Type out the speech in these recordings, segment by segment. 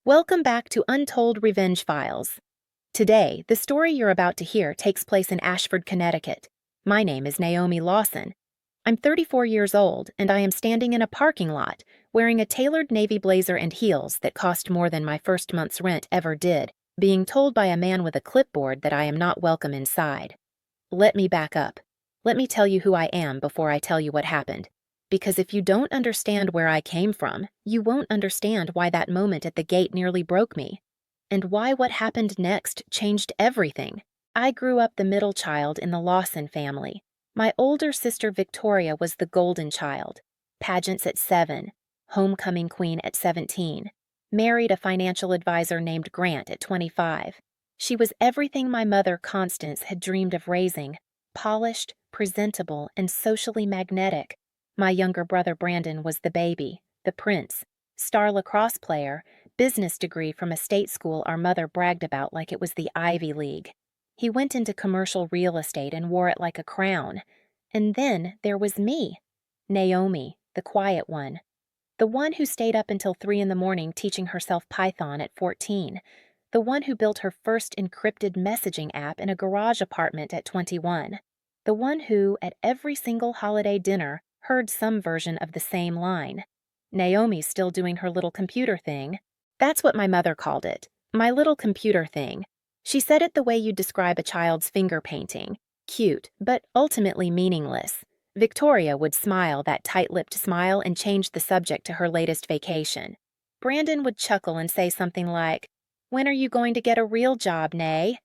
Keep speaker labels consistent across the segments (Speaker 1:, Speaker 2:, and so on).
Speaker 1: Welcome back to Untold Revenge Files. Today, the story you're about to hear takes place in Ashford, Connecticut. My name is Naomi Lawson. I'm 34 years old, and I am standing in a parking lot, wearing a tailored navy blazer and heels that cost more than my first month's rent ever did, being told by a man with a clipboard that I am not welcome inside. Let me back up. Let me tell you who I am before I tell you what happened. Because if you don't understand where I came from, you won't understand why that moment at the gate nearly broke me, and why what happened next changed everything. I grew up the middle child in the Lawson family. My older sister Victoria was the golden child. Pageants at 7, homecoming queen at 17, married a financial advisor named Grant at 25. She was everything my mother Constance had dreamed of raising, polished, presentable, and socially magnetic. My younger brother Brandon was the baby, the prince, star lacrosse player, business degree from a state school our mother bragged about like it was the Ivy League. He went into commercial real estate and wore it like a crown. And then there was me, Naomi, the quiet one. The one who stayed up until 3 in the morning teaching herself Python at 14. The one who built her first encrypted messaging app in a garage apartment at 21. The one who, at every single holiday dinner, heard some version of the same line. Naomi's still doing her little computer thing. That's what my mother called it, my little computer thing. She said it the way you describe a child's finger painting. Cute, but ultimately meaningless. Victoria would smile that tight-lipped smile and change the subject to her latest vacation. Brandon would chuckle and say something like, "When are you going to get a real job, Nay?"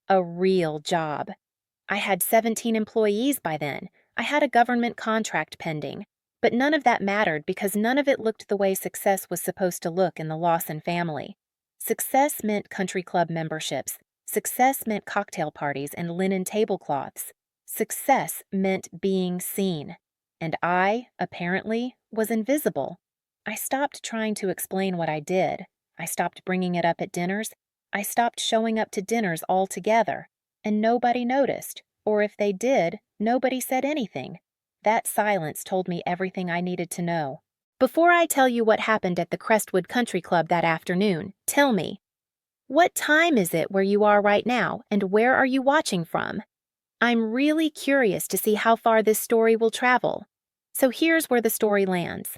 Speaker 1: A real job. I had 17 employees by then. I had a government contract pending. But none of that mattered because none of it looked the way success was supposed to look in the Lawson family. Success meant country club memberships. Success meant cocktail parties and linen tablecloths. Success meant being seen. And I, apparently, was invisible. I stopped trying to explain what I did. I stopped bringing it up at dinners. I stopped showing up to dinners altogether. And nobody noticed. Or if they did, nobody said anything. That silence told me everything I needed to know. Before I tell you what happened at the Crestwood Country Club that afternoon, tell me, what time is it where you are right now, and where are you watching from? I'm really curious to see how far this story will travel. So here's where the story lands.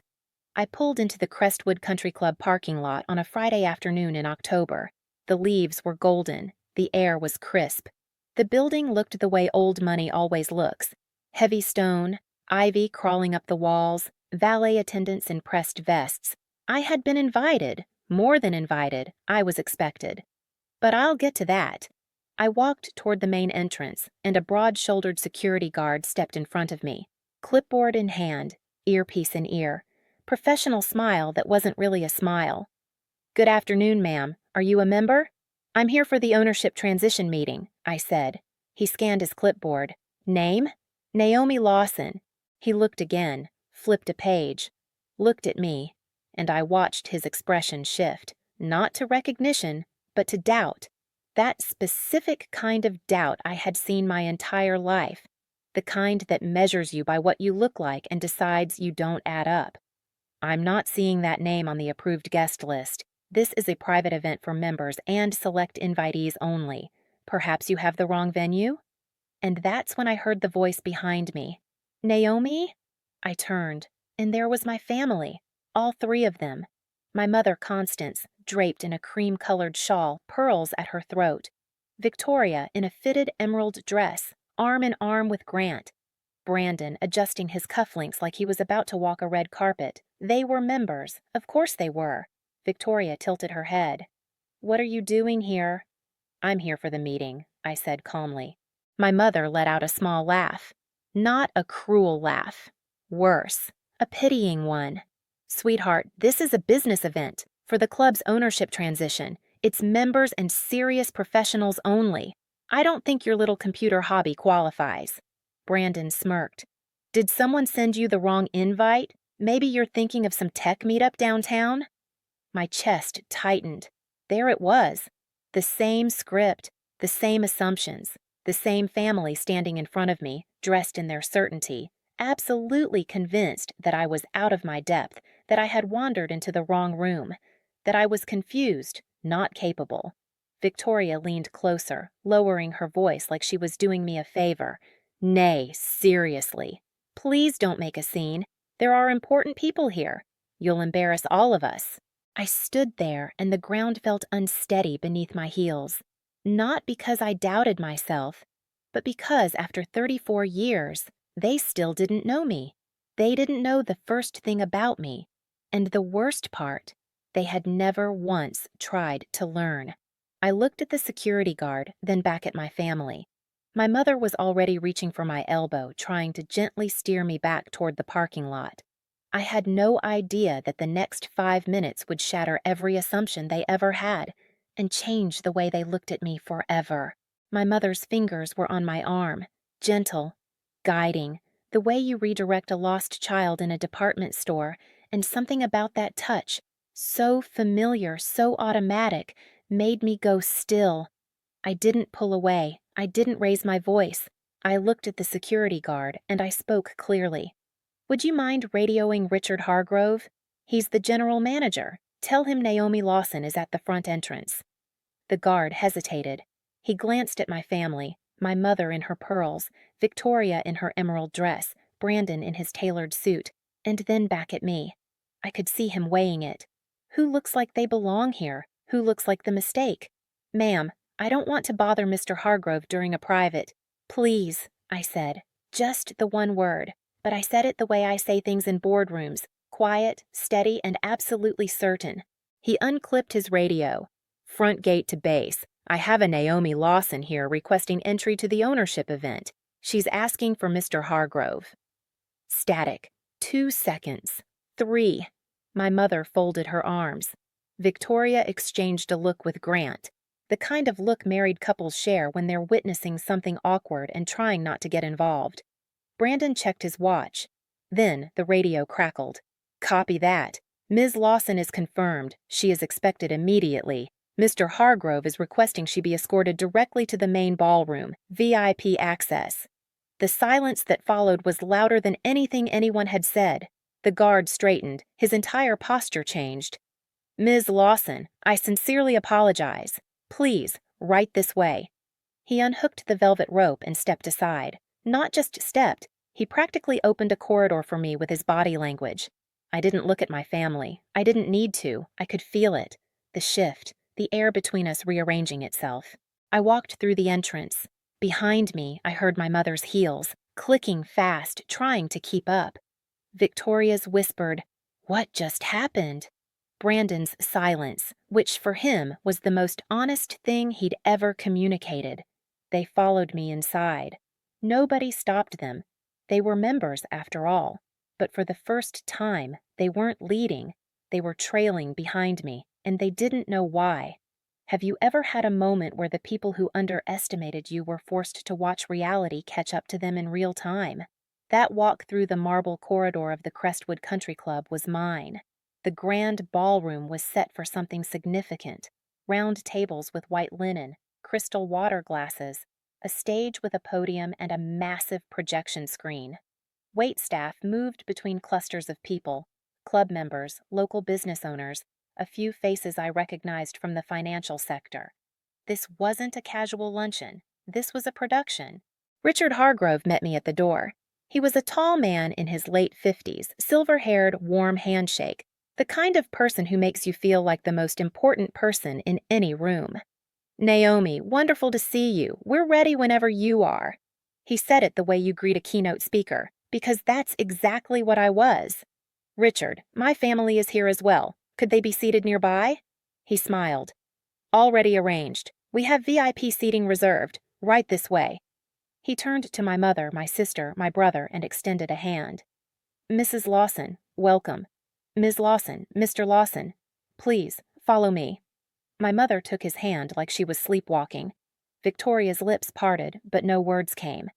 Speaker 1: I pulled into the Crestwood Country Club parking lot on a Friday afternoon in October. The leaves were golden. The air was crisp. The building looked the way old money always looks. Heavy stone, ivy crawling up the walls, valet attendants in pressed vests. I had been invited, more than invited, I was expected. But I'll get to that. I walked toward the main entrance, and a broad-shouldered security guard stepped in front of me, clipboard in hand, earpiece in ear, professional smile that wasn't really a smile. "Good afternoon, ma'am. Are you a member?" "I'm here for the ownership transition meeting," I said. He scanned his clipboard. "Name?" "Naomi Lawson." He looked again, flipped a page, looked at me, and I watched his expression shift, not to recognition, but to doubt. That specific kind of doubt I had seen my entire life, the kind that measures you by what you look like and decides you don't add up. "I'm not seeing that name on the approved guest list. This is a private event for members and select invitees only. Perhaps you have the wrong venue?" And that's when I heard the voice behind me. "Naomi?" I turned, and there was my family, all 3 of them. My mother Constance, draped in a cream-colored shawl, pearls at her throat. Victoria in a fitted emerald dress, arm in arm with Grant. Brandon adjusting his cufflinks like he was about to walk a red carpet. They were members. Of course they were. Victoria tilted her head. "What are you doing here?" "I'm here for the meeting," I said calmly. My mother let out a small laugh. Not a cruel laugh. Worse, a pitying one. "Sweetheart, this is a business event for the club's ownership transition. It's members and serious professionals only. I don't think your little computer hobby qualifies." Brandon smirked. "Did someone send you the wrong invite? Maybe you're thinking of some tech meetup downtown?" My chest tightened. There it was. The same script, the same assumptions, the same family standing in front of me, dressed in their certainty, absolutely convinced that I was out of my depth, that I had wandered into the wrong room. that I was confused, not capable. Victoria leaned closer, lowering her voice like she was doing me a favor. Nay, seriously. Please don't make a scene. There are important people here. You'll embarrass all of us. I stood there, and the ground felt unsteady beneath my heels. Not because I doubted myself, but because after 34 years, they still didn't know me. They didn't know the first thing about me. And the worst part, they had never once tried to learn. I looked at the security guard, then back at my family. My mother was already reaching for my elbow, trying to gently steer me back toward the parking lot. I had no idea that the next 5 minutes would shatter every assumption they ever had and change the way they looked at me forever. My mother's fingers were on my arm, gentle, guiding, the way you redirect a lost child in a department store, and something about that touch, so familiar, so automatic, made me go still. I didn't pull away. I didn't raise my voice. I looked at the security guard, and I spoke clearly. Would you mind radioing Richard Hargrove? He's the general manager. Tell him Naomi Lawson is at the front entrance. The guard hesitated. He glanced at my family, my mother in her pearls, Victoria in her emerald dress, Brandon in his tailored suit, and then back at me. I could see him weighing it. Who looks like they belong here? Who looks like the mistake? Ma'am, I don't want to bother Mr. Hargrove during a private. Please, I said. Just the one word. But I said it the way I say things in boardrooms, quiet, steady, and absolutely certain. He unclipped his radio. Front gate to base. I have a Naomi Lawson here requesting entry to the ownership event. She's asking for Mr. Hargrove. Static. 2 seconds. 3. My mother folded her arms. Victoria exchanged a look with Grant, the kind of look married couples share when they're witnessing something awkward and trying not to get involved. Brandon checked his watch. Then the radio crackled. Copy that. Ms. Lawson is confirmed. She is expected immediately. Mr. Hargrove is requesting she be escorted directly to the main ballroom, VIP access. The silence that followed was louder than anything anyone had said. The guard straightened. His entire posture changed. Ms. Lawson, I sincerely apologize. Please, right this way. He unhooked the velvet rope and stepped aside. Not just stepped, he practically opened a corridor for me with his body language. I didn't look at my family. I didn't need to. I could feel it. The shift, the air between us rearranging itself. I walked through the entrance. Behind me, I heard my mother's heels, clicking fast, trying to keep up. Victoria's whispered, "What just happened?" Brandon's silence, which for him was the most honest thing he'd ever communicated. They followed me inside. Nobody stopped them. They were members, after all. But for the first time, they weren't leading. They were trailing behind me, and they didn't know why. Have you ever had a moment where the people who underestimated you were forced to watch reality catch up to them in real time? That walk through the marble corridor of the Crestwood Country Club was mine. The grand ballroom was set for something significant. Round tables with white linen, crystal water glasses, a stage with a podium and a massive projection screen. Waitstaff moved between clusters of people, club members, local business owners, a few faces I recognized from the financial sector. This wasn't a casual luncheon. This was a production. Richard Hargrove met me at the door. He was a tall man in his late 50s, silver-haired, warm handshake, the kind of person who makes you feel like the most important person in any room. Naomi, wonderful to see you. We're ready whenever you are. He said it the way you greet a keynote speaker, because that's exactly what I was. Richard, my family is here as well. Could they be seated nearby? He smiled. Already arranged. We have VIP seating reserved. Right this way. He turned to my mother, my sister, my brother, and extended a hand. Mrs. Lawson, welcome. Ms. Lawson, Mr. Lawson, please, follow me. My mother took his hand like she was sleepwalking. Victoria's lips parted, but no words came.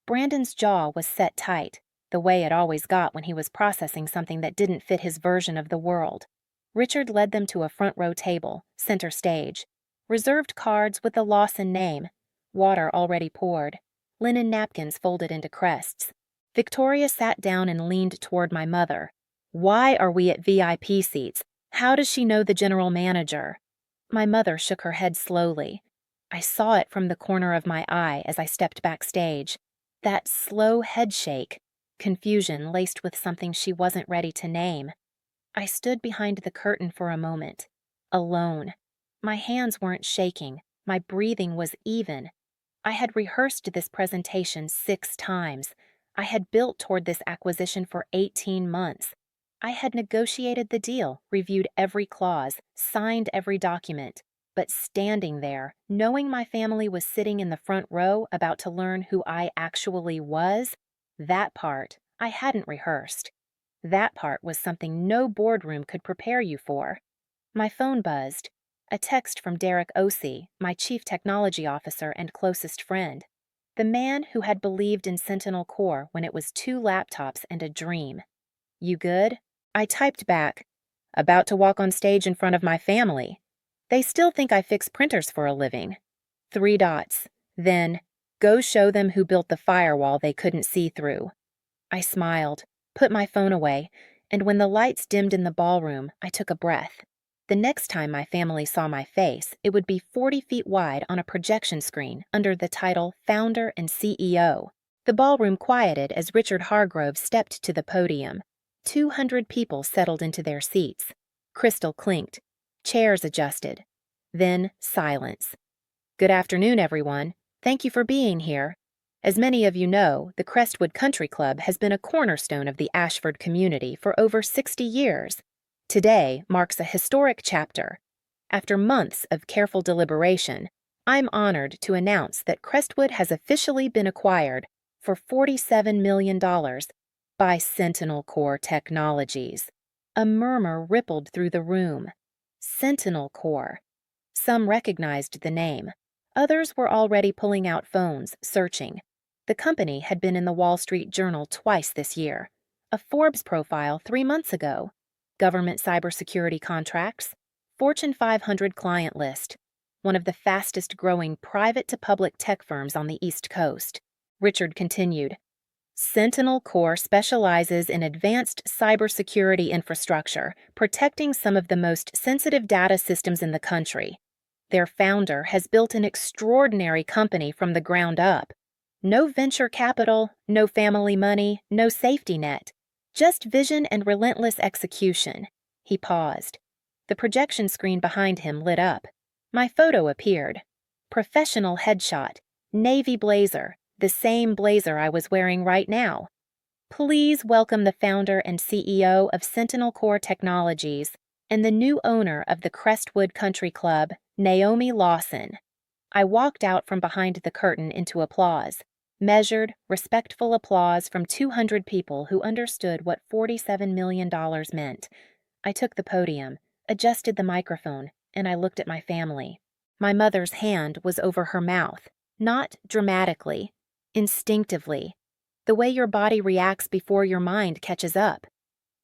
Speaker 1: Brandon's jaw was set tight, the way it always got when he was processing something that didn't fit his version of the world. Richard led them to a front-row table, center stage. Reserved cards with the Lawson name. Water already poured. Linen napkins folded into crests. Victoria sat down and leaned toward my mother. Why are we at VIP seats? How does she know the general manager? My mother shook her head slowly. I saw it from the corner of my eye as I stepped backstage. That slow head shake, confusion laced with something she wasn't ready to name. I stood behind the curtain for a moment, alone. My hands weren't shaking, my breathing was even. I had rehearsed this presentation 6 times. I had built toward this acquisition for 18 months. I had negotiated the deal, reviewed every clause, signed every document. But standing there, knowing my family was sitting in the front row about to learn who I actually was, that part I hadn't rehearsed. That part was something no boardroom could prepare you for. My phone buzzed. A text from Derek Osee, my chief technology officer and closest friend. The man who had believed in Sentinel Core when it was 2 laptops and a dream. You good? I typed back, about to walk on stage in front of my family. They still think I fix printers for a living. 3 dots. Then, go show them who built the firewall they couldn't see through. I smiled, put my phone away, and when the lights dimmed in the ballroom, I took a breath. The next time my family saw my face, it would be 40 feet wide on a projection screen under the title Founder and CEO. The ballroom quieted as Richard Hargrove stepped to the podium. 200 people settled into their seats. Crystal clinked. Chairs adjusted. Then silence. Good afternoon, everyone. Thank you for being here. As many of you know, the Crestwood Country Club has been a cornerstone of the Ashford community for over 60 years. Today marks a historic chapter. After months of careful deliberation, I'm honored to announce that Crestwood has officially been acquired for $47 million by Sentinel Core Technologies. A murmur rippled through the room. Sentinel Core. Some recognized the name. Others were already pulling out phones, searching. The company had been in the Wall Street Journal twice this year. A Forbes profile 3 months ago. Government cybersecurity contracts. Fortune 500 client list. One of the fastest-growing private-to-public tech firms on the East Coast. Richard continued. Sentinel Core specializes in advanced cybersecurity infrastructure, protecting some of the most sensitive data systems in the country. Their founder has built an extraordinary company from the ground up. No venture capital, no family money, no safety net. Just vision and relentless execution. He paused. The projection screen behind him lit up. My photo appeared. Professional headshot. Navy blazer. The same blazer I was wearing right now. Please welcome the founder and CEO of Sentinel Core Technologies and the new owner of the Crestwood Country Club, Naomi Lawson. I walked out from behind the curtain into applause. Measured, respectful applause from 200 people who understood what $47 million meant. I took the podium, adjusted the microphone, and I looked at my family. My mother's hand was over her mouth, not dramatically, instinctively, the way your body reacts before your mind catches up.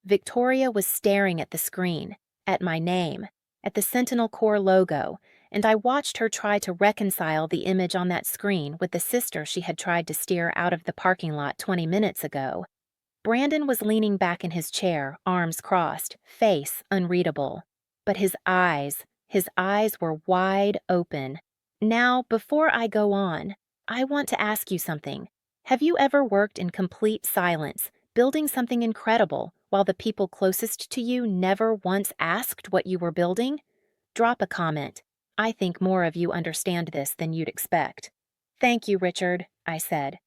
Speaker 1: Victoria was staring at the screen, at my name, at the Sentinel Core logo, and I watched her try to reconcile the image on that screen with the sister she had tried to steer out of the parking lot 20 minutes ago. Brandon was leaning back in his chair, arms crossed, face unreadable. But his eyes were wide open. Now, before I go on, I want to ask you something. Have you ever worked in complete silence, building something incredible, while the people closest to you never once asked what you were building? Drop a comment. I think more of you understand this than you'd expect. Thank you, Richard, I said.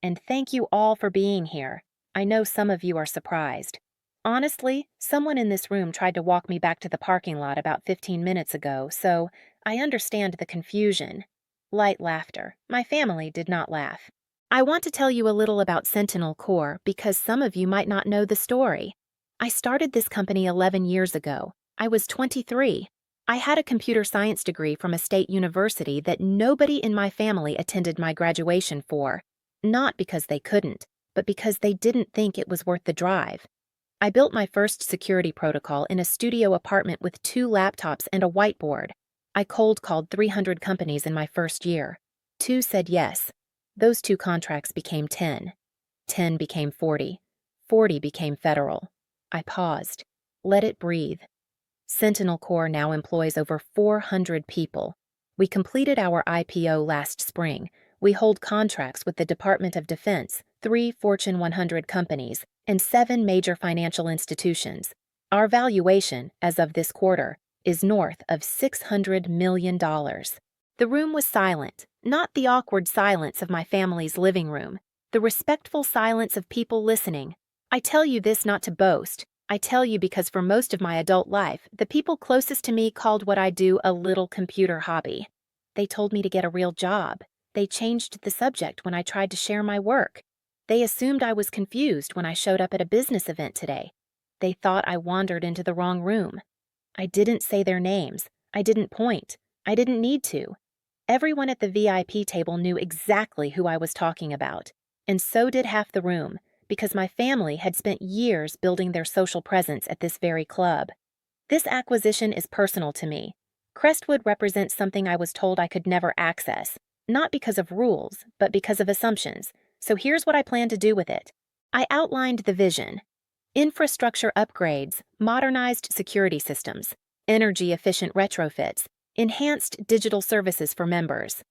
Speaker 1: And thank you all for being here. I know some of you are surprised. Honestly, someone in this room tried to walk me back to the parking lot about 15 minutes ago, so I understand the confusion. Light laughter. My family did not laugh. I want to tell you a little about Sentinel Core because some of you might not know the story. I started this company 11 years ago. I was 23. I had a computer science degree from a state university that nobody in my family attended my graduation for. Not because they couldn't, but because they didn't think it was worth the drive. I built my first security protocol in a studio apartment with 2 laptops and a whiteboard. I cold called 300 companies in my first year. 2 said yes. Those 2 contracts became 10. 10 became 40. 40 became federal. I paused. Let it breathe. Sentinel Corps now employs over 400 people. We completed our IPO last spring. We hold contracts with the Department of Defense, 3 Fortune 100 companies, and 7 major financial institutions. Our valuation, as of this quarter, is north of $600 million. The room was silent, not the awkward silence of my family's living room, the respectful silence of people listening. I tell you this not to boast. I tell you because for most of my adult life, the people closest to me called what I do a little computer hobby. They told me to get a real job. They changed the subject when I tried to share my work. They assumed I was confused when I showed up at a business event today. They thought I wandered into the wrong room. I didn't say their names. I didn't point. I didn't need to. Everyone at the VIP table knew exactly who I was talking about, and so did half the room, because my family had spent years building their social presence at this very club. This acquisition is personal to me. Crestwood represents something I was told I could never access, not because of rules, but because of assumptions. So here's what I plan to do with it. I outlined the vision. Infrastructure upgrades, modernized security systems, energy-efficient retrofits, enhanced digital services for members.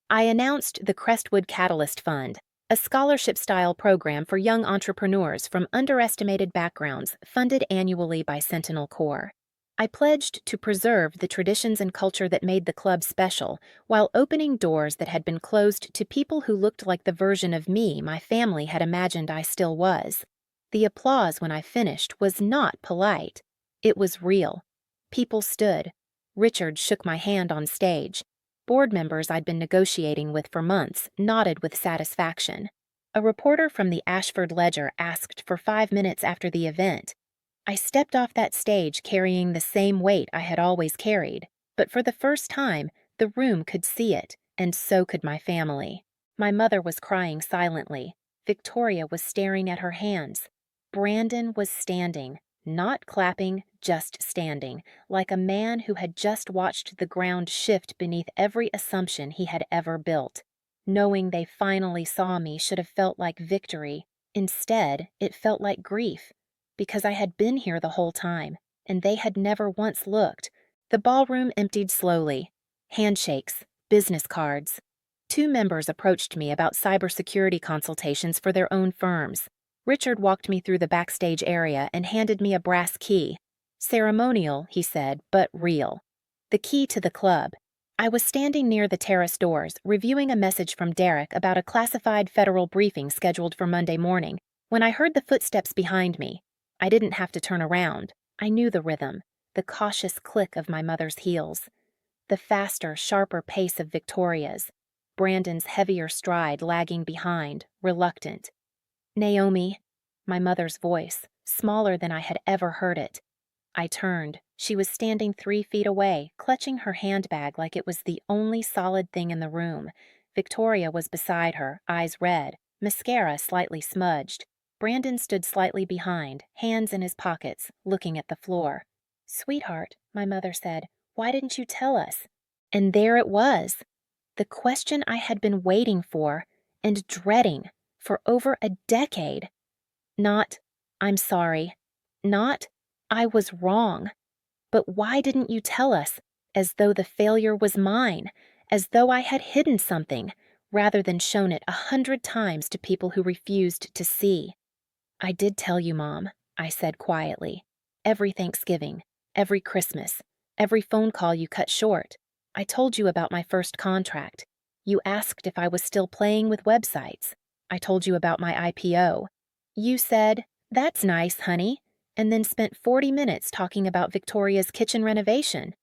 Speaker 1: I announced the Crestwood Catalyst Fund, a scholarship-style program for young entrepreneurs from underestimated backgrounds funded annually by Sentinel Corps. I pledged to preserve the traditions and culture that made the club special while opening doors that had been closed to people who looked like the version of me my family had imagined I still was. The applause when I finished was not polite. It was real. People stood. Richard shook my hand on stage. Board members I'd been negotiating with for months nodded with satisfaction. A reporter from the Ashford Ledger asked for 5 minutes after the event. I stepped off that stage carrying the same weight I had always carried, but for the first time, the room could see it, and so could my family. My mother was crying silently. Victoria was staring at her hands. Brandon was standing, not clapping, just standing, like a man who had just watched the ground shift beneath every assumption he had ever built. Knowing they finally saw me should have felt like victory. Instead, it felt like grief, because I had been here the whole time, and they had never once looked. The ballroom emptied slowly. Handshakes, business cards. 2 members approached me about cybersecurity consultations for their own firms. Richard walked me through the backstage area and handed me a brass key. Ceremonial, he said, but real. The key to the club. I was standing near the terrace doors, reviewing a message from Derek about a classified federal briefing scheduled for Monday morning, when I heard the footsteps behind me. I didn't have to turn around. I knew the rhythm, the cautious click of my mother's heels, the faster, sharper pace of Victoria's, Brandon's heavier stride lagging behind, reluctant. Naomi, my mother's voice, smaller than I had ever heard it. I turned. She was standing 3 feet away, clutching her handbag like it was the only solid thing in the room. Victoria was beside her, eyes red, mascara slightly smudged. Brandon stood slightly behind, hands in his pockets, looking at the floor. "Sweetheart," my mother said, "why didn't you tell us?" And there it was. The question I had been waiting for and dreading for over a decade. Not, "I'm sorry." Not, "I was wrong." But why didn't you tell us? As though the failure was mine, as though I had hidden something, rather than shown it 100 times to people who refused to see. "I did tell you, Mom," I said quietly. "Every Thanksgiving, every Christmas, every phone call you cut short. I told you about my first contract. You asked if I was still playing with websites. I told you about my IPO. You said, 'That's nice, honey,' and then spent 40 minutes talking about Victoria's kitchen renovation."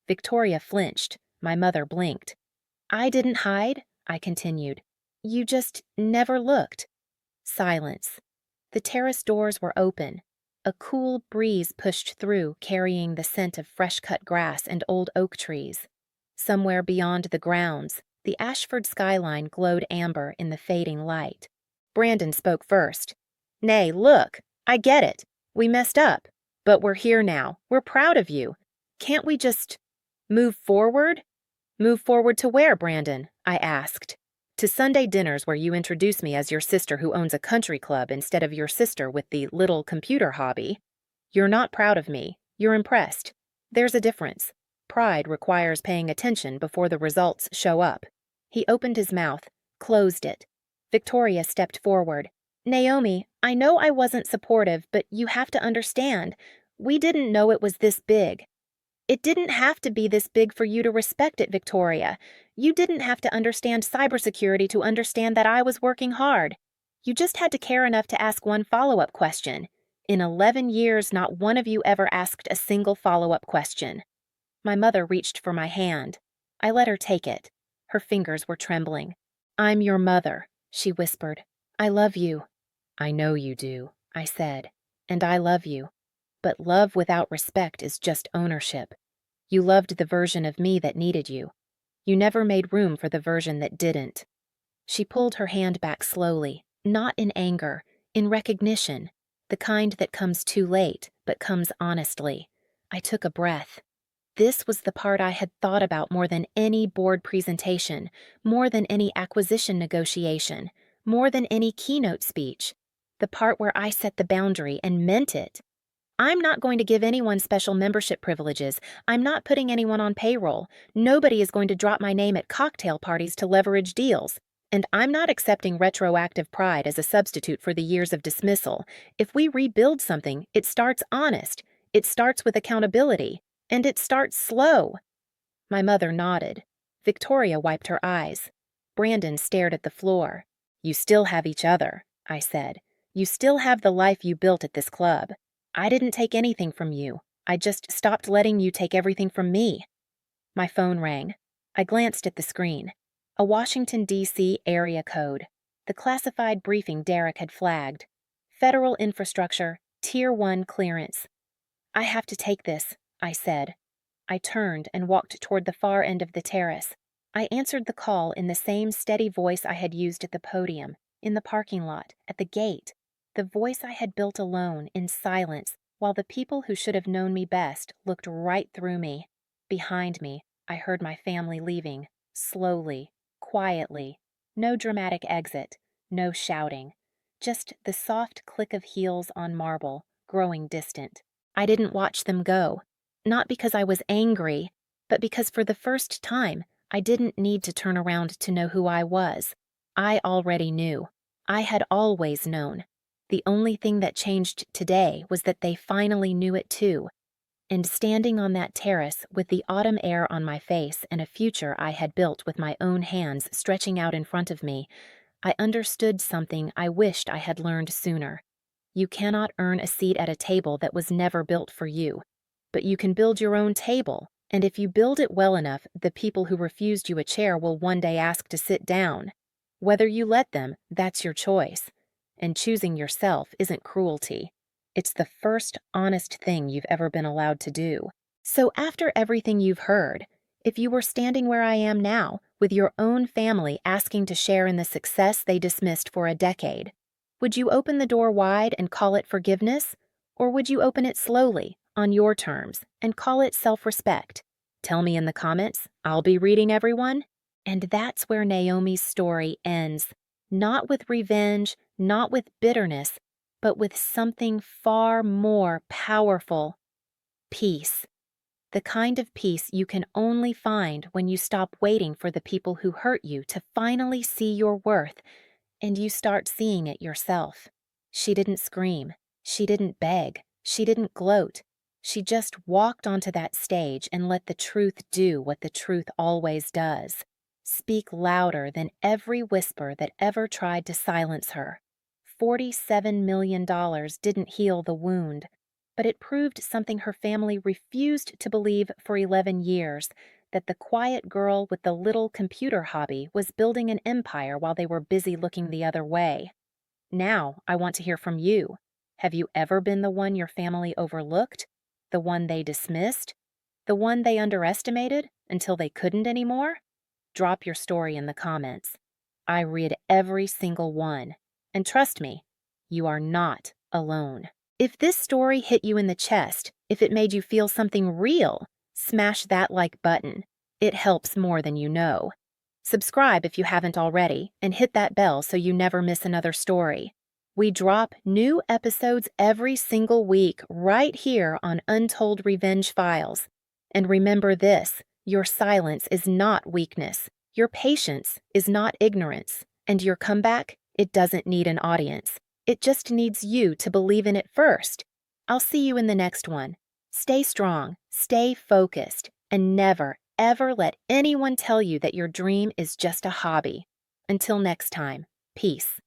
Speaker 1: Victoria flinched. My mother blinked. "I didn't hide," I continued. "You just never looked." Silence. The terrace doors were open. A cool breeze pushed through, carrying the scent of fresh-cut grass and old oak trees. Somewhere beyond the grounds, the Ashford skyline glowed amber in the fading light. Brandon spoke first. "Nay, look, I get it. We messed up. But we're here now. We're proud of you. Can't we just move forward?" "Move forward to where, Brandon?" I asked. "To Sunday dinners where you introduce me as your sister who owns a country club instead of your sister with the little computer hobby. You're not proud of me. You're impressed. There's a difference. Pride requires paying attention before the results show up. He opened his mouth, closed it. Victoria stepped forward. Naomi, I know I wasn't supportive, but you have to understand. We didn't know it was this big. It didn't have to be this big for you to respect it, Victoria. You didn't have to understand cybersecurity to understand that I was working hard. You just had to care enough to ask one follow-up question. In 11 years, not one of you ever asked a single follow-up question. My mother reached for my hand. I let her take it. Her fingers were trembling. I'm your mother, she whispered. I love you. I know you do, I said, and I love you. But love without respect is just ownership. You loved the version of me that needed you. You never made room for the version that didn't. She pulled her hand back slowly, not in anger, in recognition, the kind that comes too late, but comes honestly. I took a breath. This was the part I had thought about more than any board presentation, more than any acquisition negotiation, more than any keynote speech. The part where I set the boundary and meant it. I'm not going to give anyone special membership privileges. I'm not putting anyone on payroll. Nobody is going to drop my name at cocktail parties to leverage deals. And I'm not accepting retroactive pride as a substitute for the years of dismissal. If we rebuild something, it starts honest. It starts with accountability. And it starts slow. My mother nodded. Victoria wiped her eyes. Brandon stared at the floor. You still have each other, I said. You still have the life you built at this club. I didn't take anything from you. I just stopped letting you take everything from me. My phone rang. I glanced at the screen. A Washington, D.C. area code. The classified briefing Derek had flagged. Federal infrastructure, Tier 1 clearance. I have to take this, I said. I turned and walked toward the far end of the terrace. I answered the call in the same steady voice I had used at the podium, in the parking lot, at the gate. The voice I had built alone, in silence, while the people who should have known me best looked right through me. Behind me, I heard my family leaving, slowly, quietly. No dramatic exit, no shouting. Just the soft click of heels on marble, growing distant. I didn't watch them go. Not because I was angry, but because for the first time, I didn't need to turn around to know who I was. I already knew. I had always known. The only thing that changed today was that they finally knew it too. And standing on that terrace with the autumn air on my face and a future I had built with my own hands stretching out in front of me, I understood something I wished I had learned sooner. You cannot earn a seat at a table that was never built for you. But you can build your own table, and if you build it well enough, the people who refused you a chair will one day ask to sit down. Whether you let them, that's your choice. And choosing yourself isn't cruelty. It's the first honest thing you've ever been allowed to do. So after everything you've heard, if you were standing where I am now, with your own family asking to share in the success they dismissed for a decade, would you open the door wide and call it forgiveness? Or would you open it slowly, on your terms, and call it self-respect? Tell me in the comments. I'll be reading everyone. And that's where Naomi's story ends. Not with revenge, not with bitterness, but with something far more powerful. Peace. The kind of peace you can only find when you stop waiting for the people who hurt you to finally see your worth, and you start seeing it yourself. She didn't scream. She didn't beg. She didn't gloat. She just walked onto that stage and let the truth do what the truth always does. Speak louder than every whisper that ever tried to silence her. $47 million didn't heal the wound, but it proved something her family refused to believe for 11 years, that the quiet girl with the little computer hobby was building an empire while they were busy looking the other way. Now, I want to hear from you. Have you ever been the one your family overlooked? The one they dismissed? The one they underestimated until they couldn't anymore? Drop your story in the comments. I read every single one. And trust me, you are not alone. If this story hit you in the chest, if it made you feel something real, smash that like button. It helps more than you know. Subscribe if you haven't already, and hit that bell so you never miss another story. We drop new episodes every single week right here on Untold Revenge Files. And remember this: your silence is not weakness, your patience is not ignorance, and your comeback, it doesn't need an audience. It just needs you to believe in it first. I'll see you in the next one. Stay strong, stay focused, and never, ever let anyone tell you that your dream is just a hobby. Until next time, peace.